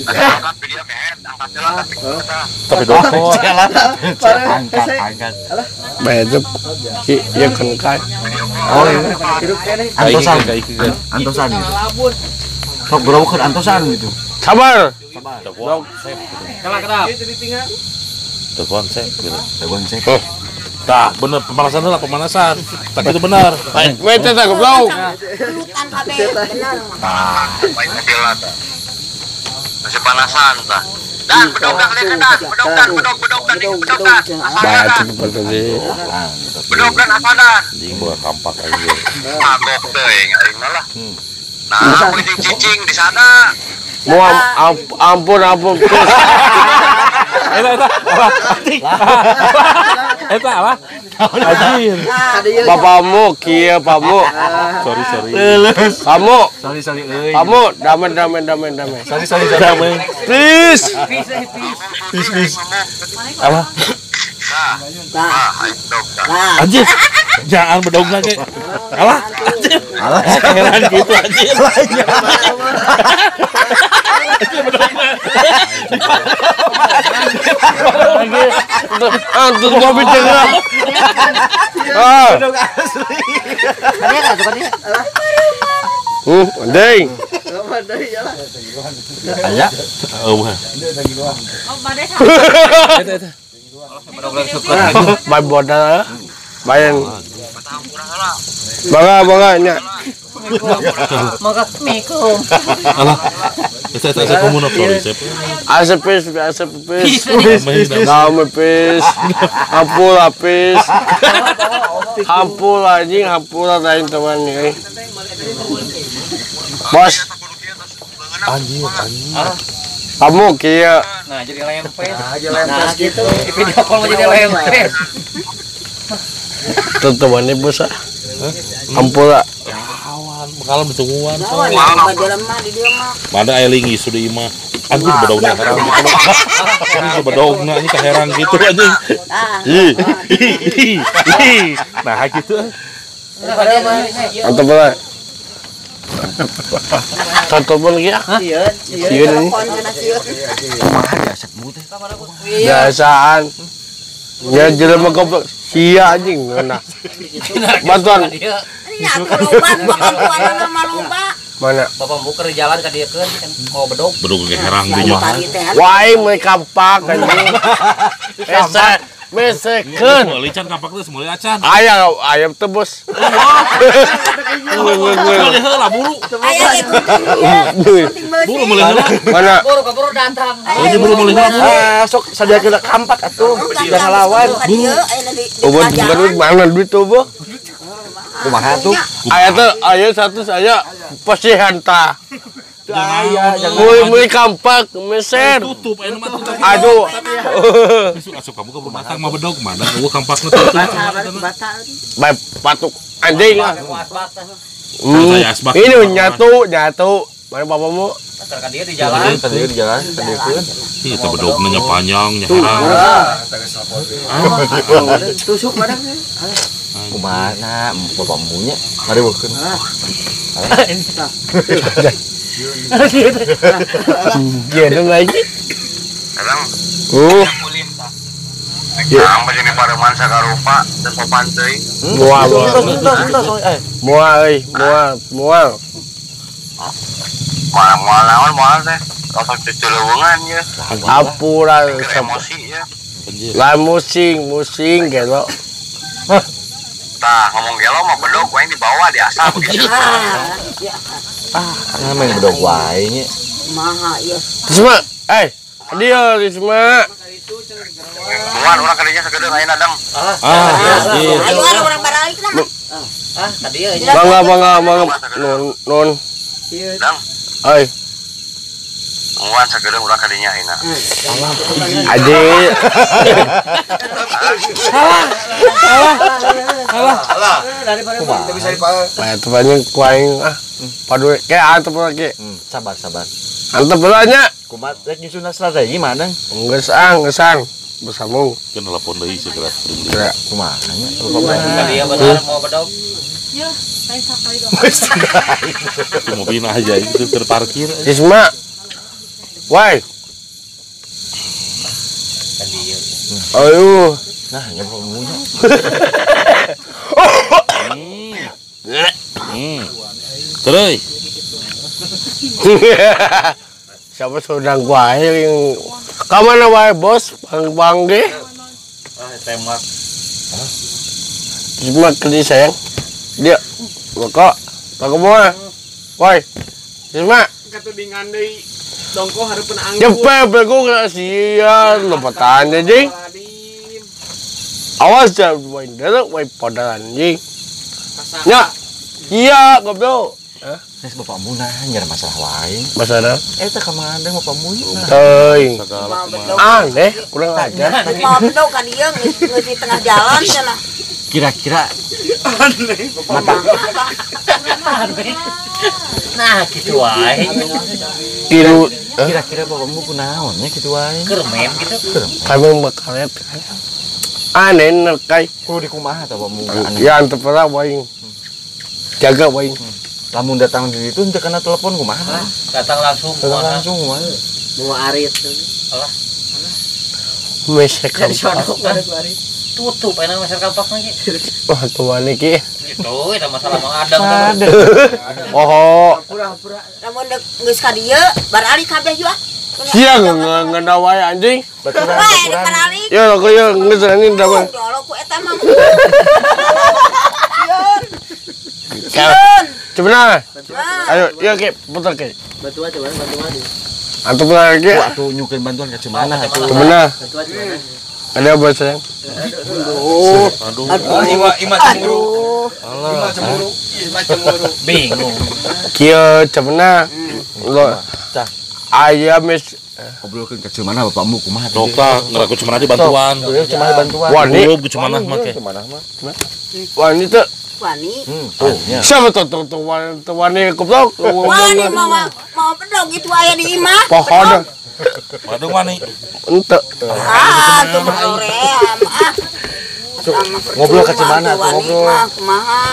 Angkat video kehet, angkat jalan Tapi doko. Angkat. Bayar iya kan kai. Oh, antosan. Antosan. Sok gerowokeun antosan gitu. Sabar. Kelak. Telepon saya gitu. Telepon saya. Tah, bener pemanasan lah pemanasan. Tak itu benar. Wait tak goblok. Lutan KB benar. main kecil lah masih panasan tah dan bedog lihat dan bedog Bayar cepet tadi. bedog dan asadan Anjing buka kampak anjir. agok teuing aing lah nah mau cicing di sana Mau ampun. Eta apa? Anjir. Bapakmu kieu pamu. Sorry. Kamu. Sorry euy. Kamu damai. Sorry. Please. Apa? aing bedog Anjir. Jangan bedogna ge. Alah. Anjir. Alah. Heran gitu anjir. Antus mau bicara. Ah. Andai. Aya. Oh. Bay boda. Bayan. Bangga nya. Moga mikum. Alah. Saya komunal sorry saya. Asepis. Nama pis. Hampul anjing, hampul lain teman nih. Bos. Anjir. Kamu kieu. Nah, jadi lempes. Nah, gitu. Di video call jadi lempes. Tetemannya bos ah. Hampul lah. Awan, bakalan ditungguan. Bajalan mah di dia mah. Mana elingi sudah ima. Anjir bedogna heran gitu. Ini bedogna ini kaheran gitu anjing. Nah gitu. Mantap lah. Satu pun lagi ya. Iya nih. Kumaha diasepmu teh? Biasaan. Ya jelema goblok. Sia anjing nah. Bantuan. Nya keloban bakal kuana mah loba. Mana? Bapak buka di jalan ka dieu kan oh bedog. Bedog ge herang di mah. Wai mulai kampak anjing. Mesekeun. Mulai can kampak teh mulai acan. Ayam tebus. Mulai heula buru. Aya gitu. Buru mulai heula. Mana? Buru dantang. Ini buru mulai heula. Sok sadiakeun kampak atuh. Jangan lawan. Bukan mana duit tuh, Bu? Kumaha tuh? Aya satu saya pasihan tah. Aya jangan Mulai kampak meser. Tutup aya mah tutup. Aduh. Asup kamu ke rumah tang mah bedog mana gua kampakna tutup. Baik patuk anjing lah. Saya asbak. Ini nyatu. Mana bapakmu? Ka dieu di jalan. tadiekeun. Ih, teh bedogna nya panjang nya herang. Tusuk madang. Kumaha bapakmu nya? Mari weukeun. Gede lagi. kadang Kulim. yang begini pareman sakarupa dan sopan teuing Mual. moal naon teh kalau cucu leuweungan ya Apura emosi ya lah musing gitu. tah ngomong gelo mah bedog wae di bawah di asap begitu Main bedog wae nya. Maha ya. Semua, dia semua. Tuan orang kadinya segede ayeuna dang Iya. Ayo orang barang itu mah. Ka dieu Bangga non. dang tuan segede urang kadinya ayeuna Aji. Nah, tepatnya kuaing padu kayak antep lagi. Sabar. Antep belanya. Kumaha rek nyusun strategi mana? Ngesang. Bersambung. Kan telepon deui segera. Kira. Kumaha nya? ka dieu bener mau bedog. Itu mobil aja itu terparkir. Isma. Woi. Ayo. Nah, ya bapak munya. Terus. Siapa saudang gua yang kamana wae bos bang deh. Tembak. Cuma kali sayang. Dia kok tak mau. Woi. Cuma Kata dengan deui dongko hareupeun anggur. jepe bego kasihan lempatan anjing. Awas jangan main dulu, main pada anjing. Ya. Iya, goblok. Nes bapak mu nah nyari masalah lain. Masalah. Eta kamandeng bapak mu. Teuing. Segala Aneh, kurang ajar. Mau bedo ka dieu geus di tengah jalan cenah. Kira-kira Nah, gitu wae. Tiru kira-kira bapak mu kunaon nya kitu wae. Kermen gitu. kami bakalet. Aneh nekai. Kudu dikumaha tah bapak mu. Ya antep pernah waing. Jaga waing. Lamun datang di situ henteu kana telepon kumaha? Datang langsung. Datang langsung wae. Mau arit tuh. Mesek Dari kampak. sono kan. Tutup enak masyarakat kampak lagi. Wah, tuan iki. Itu eta masalah mah adang Ada. Oh, Lamun geus ka dieu bar ali kabeh juga. sia ngena wae anjing. Baturan Wae di baturan. bar ali. Ya lo koyo ngeuseunin da mah. Jolo ku eta mah. Sebenarnya. Ayo, ya ke putar ke. Bantu aja, bantu aja. Antum lagi. Wah, atuh nyukeun bantuan ka cemana atuh. Sebenarnya. Bantu aja mana? Ada apa sayang? Ima cemburu. Ima cemburu. Bingung. Kieu sebenarnya. Lo ayam mes Ngobrolkeun ka cemana bapakmu kumaha teh. Dokta ngeraku cuma aja bantuan. Teu cemana bantuan. Wani. Belum cuma nah make. Cemana mah. wanita. Wani. Tuh nya. Siapa tuh wanita goblok. Wani mau bedo gitu aya di imah. Pohon. Waduh mani. Ente. Ah, tuh ore ah. Ngobrol ka cemana tuh ngobrol. Kumaha?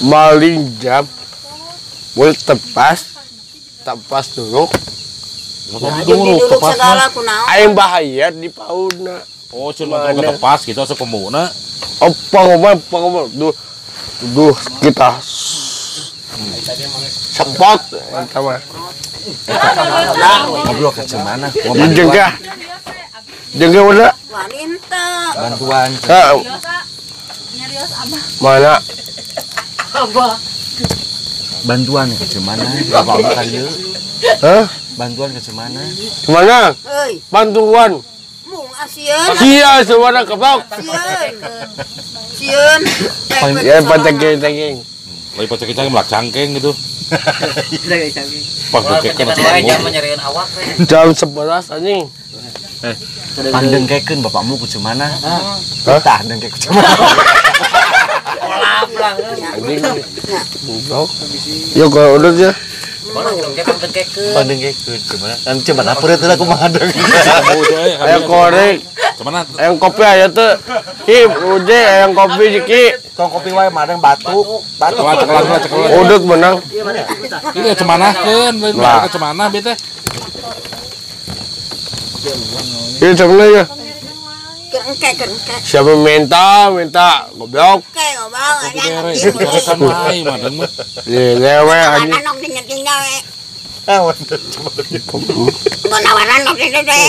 Maling jam. Boleh tepas dulu. Jadi duduk segala kunaon. Aing bahaya di pauna. Oh, cuma ke tepas gitu asa pemuna. Pengomong duh kita sepot sama Ngobrol ka cemana. jengga udah Wani ente. Bantuan. Mana Bantuan ka cemana. Bapakmu ka dieu. hah Bantuan ka cemana. mana Euy, bantuan mung asieun. sia semua keblok Sieun. ya pateng Lagi pacek cangking melak cangking gitu. Pas bekekan Kita wae jangan nyariin awak we. jam 11 anjing Pandengkekeun bapakmu ku cemana. Hah? Tah dengke ku cemana. Olap-lang. anjing goblok yo kalau udah ya Mana dong kita tengkekeun. Pandengkekeun cemana. Kan cemana peureut heula kumaha deung. ayo korek Cemana ayam kopi aja tuh ki uje ayam kopi ki Tong kopi wae madang batuk. cekelan. udut menang Ini cemana kan, lain Lah. ke cemana bete. ini sebenarnya Kerengke. siapa minta goblok Oke, ngomong Kopi aja. dere, cekelan wae madang mah. lewe anjing Anak tinggal we. Awan. Nggo nawaran nok dede.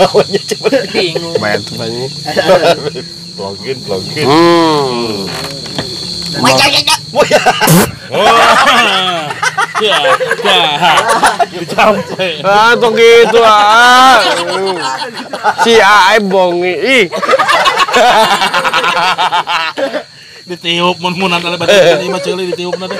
Awannya cemana. Bingung. main tuh anjing Login. Wajah. Ya, dicampe. tuh gitu si Aai bongi ih Ditiup mun ada badan ini mah ceuli ditiupna teh.